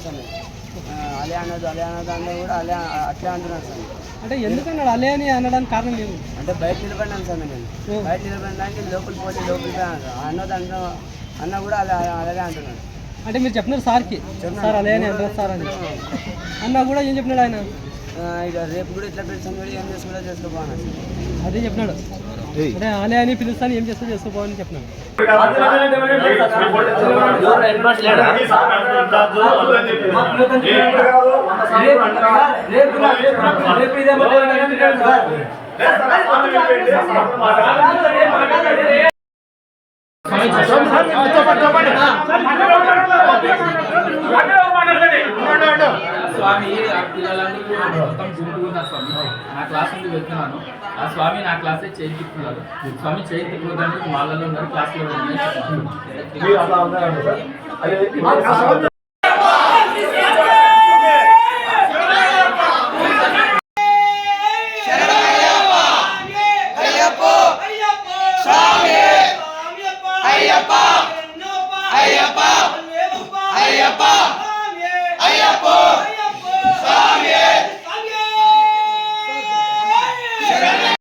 Sir అలే అన్నది అన్న కూడా అలే అట్లే అంటున్నాను సార్. అంటే ఎందుకన్నాడు అలే అని అనడానికి కారణం లేదు? అంటే బయట నిలబడినాను సార్ నేను. బయట నిలబడడానికి లోపలికి పోతే లోపలికి అన్నది అన్న కూడా అలాగే అంటున్నాడు. అంటే మీరు చెప్పినారు సార్కి, సార్ అలే అని అంటారు సార్ అని. అన్న కూడా ఏం చెప్పినాడు ఆయన? ఇక రేపు కూడా ఇట్లా పిలిచాను కూడా ఏం చేసుకుంటా చేసుకోపోవాలి అదే చెప్పినాడు. అంటే అలే అని పిలుస్తాను ఏం చేస్తా చేసుకోపోవాలని చెప్పినాడు. స్వామి ఆ పిల్లలందరూ మొత్తం గుంపుకున్న స్వామి నా క్లాస్ నుండి వెళ్తున్నాను. ఆ స్వామి నా క్లాసే చేయి తిప్పుతున్నారు. స్వామి చేయి తిప్పుకోవడానికి వాళ్ళలో ఉన్నారు, క్లాస్లో ఉన్నారు.